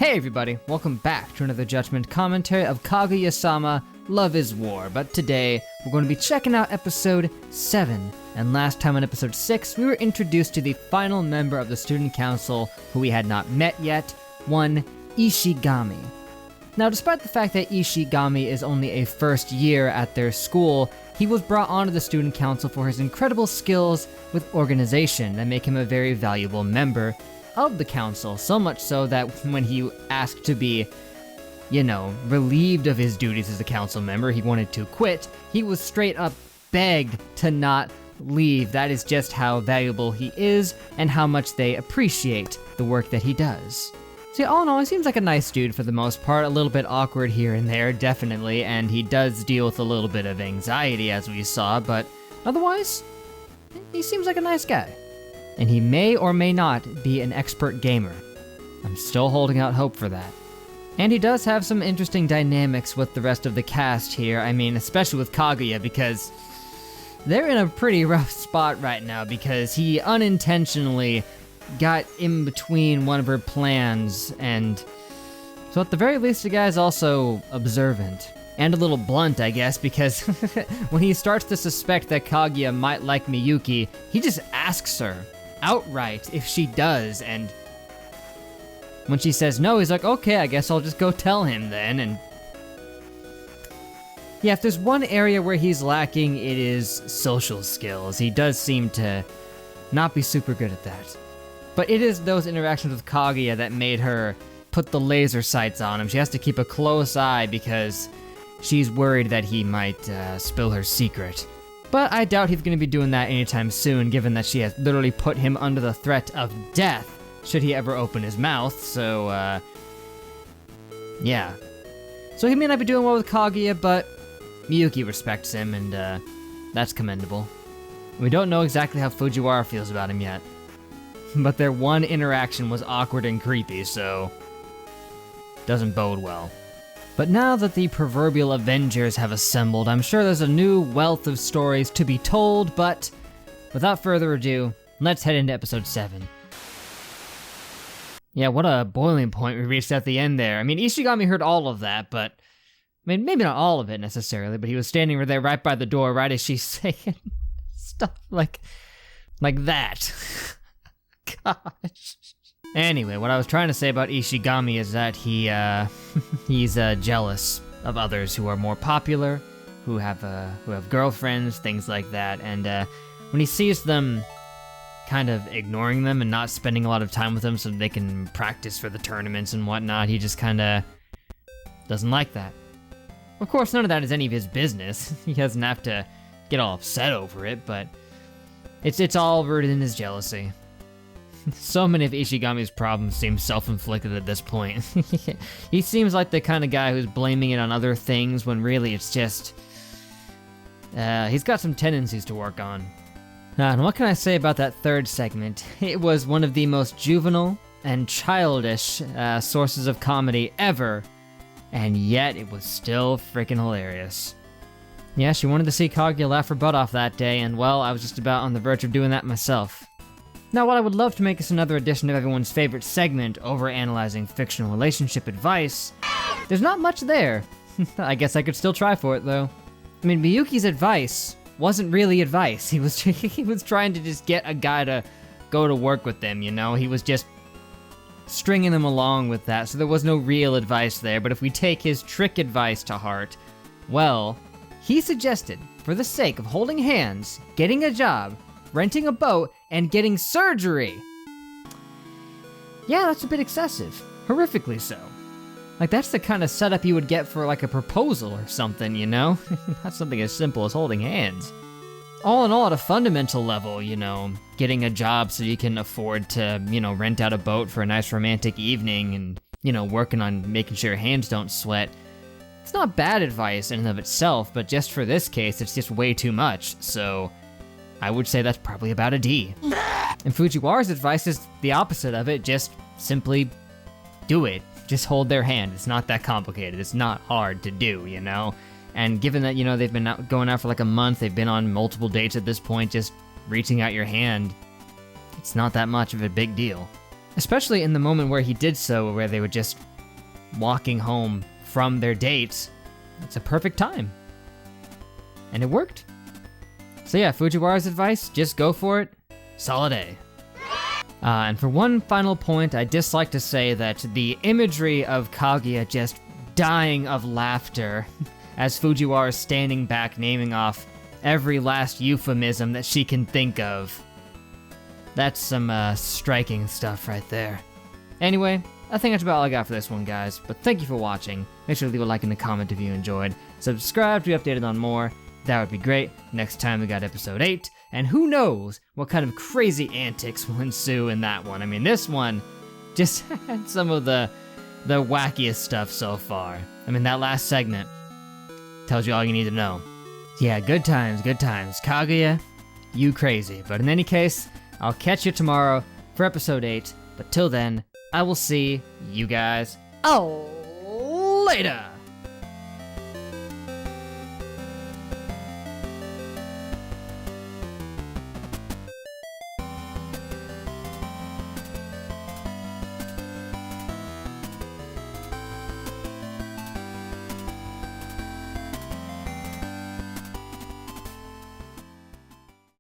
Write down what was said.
Hey everybody, welcome back to another Judgment commentary of Kaguya-sama, Love is War, but today we're going to be checking out episode 7, and last time in episode 6 we were introduced to the final member of the student council who we had not met yet, one Ishigami. Now despite the fact that Ishigami is only a first year at their school, he was brought onto the student council for his incredible skills with organization that make him a very valuable member of the council, so much so that when he asked to be, relieved of his duties as a council member, he wanted to quit, he was straight up begged to not leave. That is just how valuable he is and how much they appreciate the work that he does. See, all in all, he seems like a nice dude for the most part, a little bit awkward here and there, definitely, and he does deal with a little bit of anxiety as we saw, but otherwise, he seems like a nice guy. And he may or may not be an expert gamer. I'm still holding out hope for that. And he does have some interesting dynamics with the rest of the cast here, I mean, especially with Kaguya, because they're in a pretty rough spot right now, because he unintentionally got in between one of her plans, and so at the very least the guy's also observant. And a little blunt, I guess, because when he starts to suspect that Kaguya might like Miyuki, he just asks her outright if she does, and when she says no, he's like, okay, I guess I'll just go tell him then. And yeah, if there's one area where he's lacking, it is social skills. He does seem to not be super good at that. But it is those interactions with Kaguya that made her put the laser sights on him. She has to keep a close eye because she's worried that he might spill her secret. But I doubt he's going to be doing that anytime soon, given that she has literally put him under the threat of death should he ever open his mouth, so, yeah. So he may not be doing well with Kaguya, but Miyuki respects him, and that's commendable. We don't know exactly how Fujiwara feels about him yet, but their one interaction was awkward and creepy, so doesn't bode well. But now that the proverbial Avengers have assembled, I'm sure there's a new wealth of stories to be told, but without further ado, let's head into episode 7. Yeah, what a boiling point we reached at the end there. I mean, Ishigami heard all of that, but, I mean, maybe not all of it necessarily, but he was standing there right by the door right as she's saying stuff like that. Gosh. Anyway, what I was trying to say about Ishigami is that he's jealous of others who are more popular, who have girlfriends, things like that, and when he sees them kind of ignoring them and not spending a lot of time with them so they can practice for the tournaments and whatnot, he just kind of doesn't like that. Of course, none of that is any of his business. He doesn't have to get all upset over it, but it's all rooted in his jealousy. So many of Ishigami's problems seem self-inflicted at this point. He seems like the kind of guy who's blaming it on other things when really it's just... he's got some tendencies to work on. And what can I say about that third segment? It was one of the most juvenile and childish sources of comedy ever, and yet it was still freaking hilarious. Yeah, she wanted to see Kaguya laugh her butt off that day, and well, I was just about on the verge of doing that myself. Now, while I would love to make this another edition of everyone's favorite segment, overanalyzing fictional relationship advice, there's not much there. I guess I could still try for it, though. I mean, Miyuki's advice wasn't really advice. He was trying to just get a guy to go to work with them, you know? He was just stringing them along with that, so there was no real advice there. But if we take his trick advice to heart, well, he suggested, for the sake of holding hands, getting a job, renting a boat, and getting surgery. Yeah, that's a bit excessive. Horrifically so. Like, that's the kind of setup you would get for, like, a proposal or something, you know? Not something as simple as holding hands. All in all, at a fundamental level, getting a job so you can afford to, rent out a boat for a nice romantic evening and, working on making sure your hands don't sweat. It's not bad advice in and of itself, but just for this case, it's just way too much, so I would say that's probably about a D. And Fujiwara's advice is the opposite of it, just simply do it. Just hold their hand. It's not that complicated. It's not hard to do, And given that, they've been going out for like a month, they've been on multiple dates at this point, just reaching out your hand, it's not that much of a big deal. Especially in the moment where he did so, where they were just walking home from their date, it's a perfect time. And it worked. So yeah, Fujiwara's advice, just go for it. Solid A. And for one final point, I'd just like to say that the imagery of Kaguya just dying of laughter as Fujiwara is standing back naming off every last euphemism that she can think of. That's some striking stuff right there. Anyway, I think that's about all I got for this one, guys, but thank you for watching. Make sure to leave a like and a comment if you enjoyed. Subscribe to be updated on more. That would be great. Next time we got episode 8, and who knows what kind of crazy antics will ensue in that one. I mean, this one just had some of the wackiest stuff so far. I mean, that last segment tells you all you need to know. Yeah, good times, good times. Kaguya, you crazy. But in any case, I'll catch you tomorrow for episode 8. But till then, I will see you guys later.